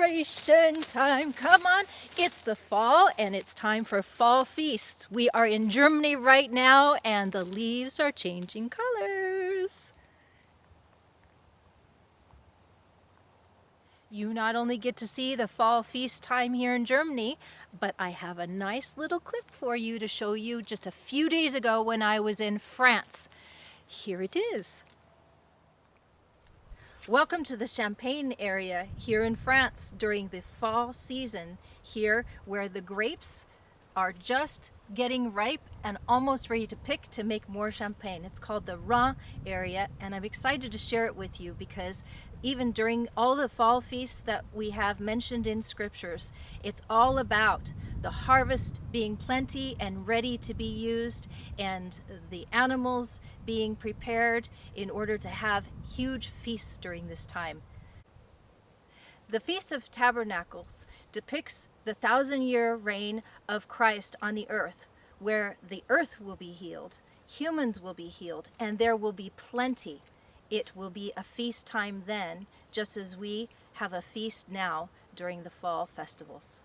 celebration time. Come on, it's the fall and it's time for fall feasts. We are in Germany right now and the leaves are changing colors. You not only get to see the fall feast time here in Germany, but I have a nice little clip for you to show you just a few days ago when I was in France. Here it is. Welcome to the Champagne area here in France during the fall season, here where the grapes are just getting ripe and almost ready to pick to make more champagne. It's called the Reims area, and I'm excited to share it with you because even during all the fall feasts that we have mentioned in scriptures, it's all about the harvest being plenty and ready to be used, and the animals being prepared in order to have huge feasts during this time. The Feast of Tabernacles depicts the 1,000-year reign of Christ on the earth, where the earth will be healed, humans will be healed, and there will be plenty. It will be a feast time then, just as we have a feast now during the fall festivals.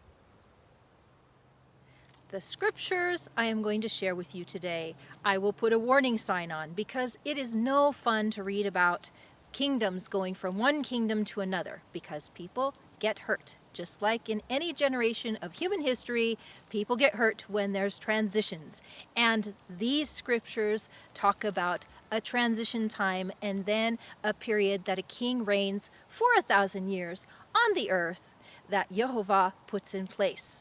The scriptures I am going to share with you today, I will put a warning sign on because it is no fun to read about kingdoms going from one kingdom to another because people get hurt. Just like in any generation of human history, people get hurt when there's transitions. And these scriptures talk about a transition time and then a period that a king reigns for 1,000 years on the earth that Jehovah puts in place.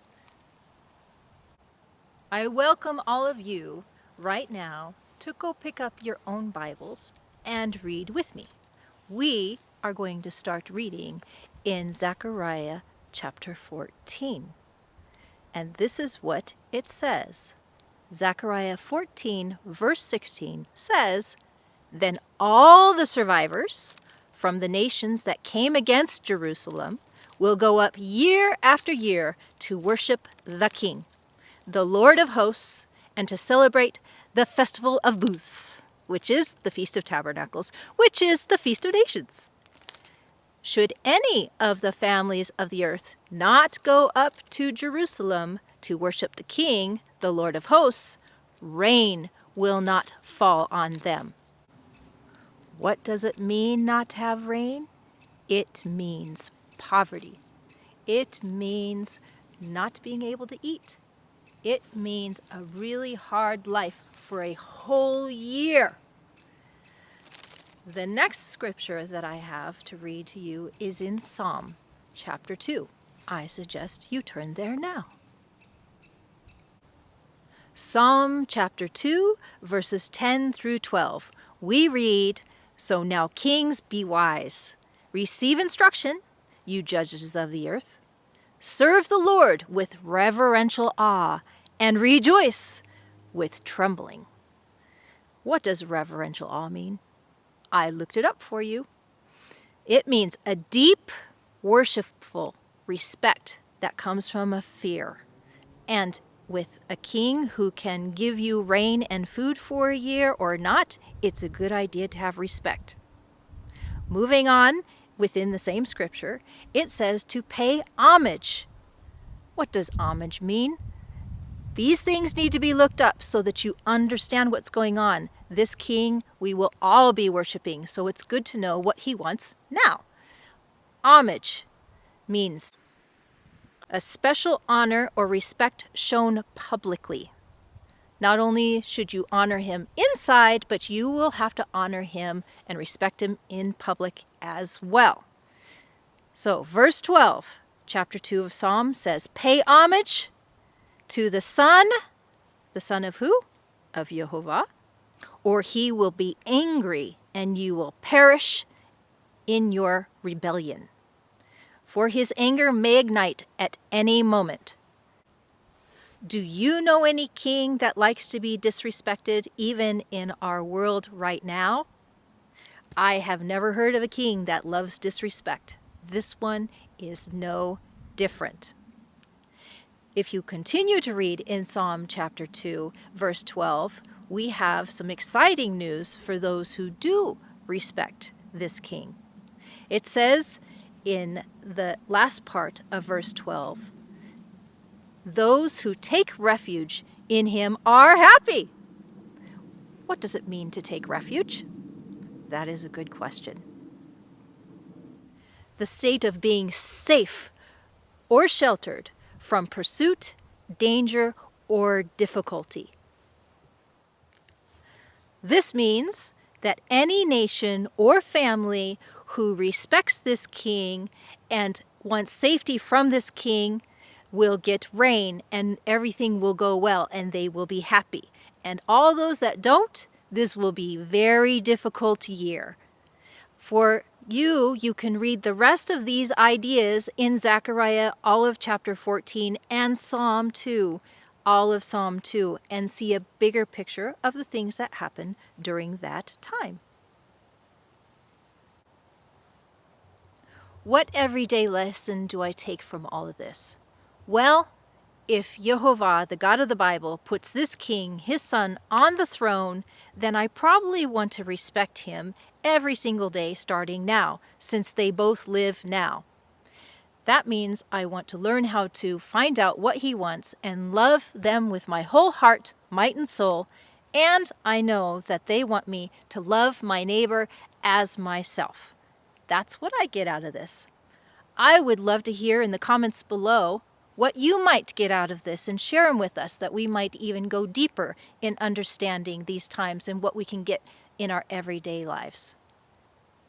I welcome all of you right now to go pick up your own Bibles and read with me. We are going to start reading in Zechariah chapter 14. And this is what it says. Zechariah 14 verse 16 says, "Then all the survivors from the nations that came against Jerusalem will go up year after year to worship the King, the Lord of hosts, and to celebrate the Festival of Booths, which is the Feast of Tabernacles, which is the Feast of Nations. Should any of the families of the earth not go up to Jerusalem to worship the King, the Lord of hosts, rain will not fall on them." What does it mean not to have rain? It means poverty. It means not being able to eat. It means a really hard life for a whole year. The next scripture that I have to read to you is in Psalm chapter 2. I suggest you turn there now. Psalm chapter 2, verses 10 through 12. We read, "So now kings, be wise. Receive instruction, you judges of the earth. Serve the Lord with reverential awe and rejoice with trembling." What does reverential awe mean? I looked it up for you. It means a deep, worshipful respect that comes from a fear. And with a king who can give you rain and food for a year or not, it's a good idea to have respect. Moving on, within the same scripture, it says to pay homage. What does homage mean? These things need to be looked up so that you understand what's going on. This king we will all be worshiping, so it's good to know what he wants now. Homage means a special honor or respect shown publicly. Not only should you honor him inside, but you will have to honor him and respect him in public as well. So verse 12, chapter 2 of Psalm says, "Pay homage to the Son of who? Of Jehovah, or he will be angry and you will perish in your rebellion. For his anger may ignite at any moment." Do you know any king that likes to be disrespected even in our world right now? I have never heard of a king that loves disrespect. This one is no different. If you continue to read in Psalm chapter 2, verse 12, we have some exciting news for those who do respect this king. It says in the last part of verse 12. Those who take refuge in him are happy. What does it mean to take refuge? That is a good question. The state of being safe or sheltered from pursuit, danger, or difficulty. This means that any nation or family who respects this king and wants safety from this king will get rain and everything will go well and they will be happy. And all those that don't, this will be a very difficult year. For you can read the rest of these ideas in Zechariah, all of chapter 14, and Psalm 2, all of Psalm 2, and see a bigger picture of the things that happen during that time. What everyday lesson do I take from all of this? Well, if Jehovah, the God of the Bible, puts this king, his son, on the throne, then I probably want to respect him every single day starting now, since they both live now. That means I want to learn how to find out what he wants and love them with my whole heart, might, and soul, and I know that they want me to love my neighbor as myself. That's what I get out of this. I would love to hear in the comments below what you might get out of this and share them with us, that we might even go deeper in understanding these times and what we can get in our everyday lives.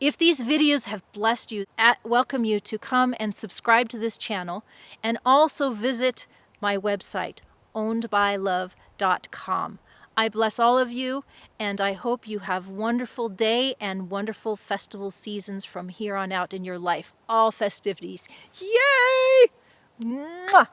If these videos have blessed you, I welcome you to come and subscribe to this channel and also visit my website, ownedbylove.com. I bless all of you, and I hope you have a wonderful day and wonderful festival seasons from here on out in your life. All festivities. Yay! Mwah!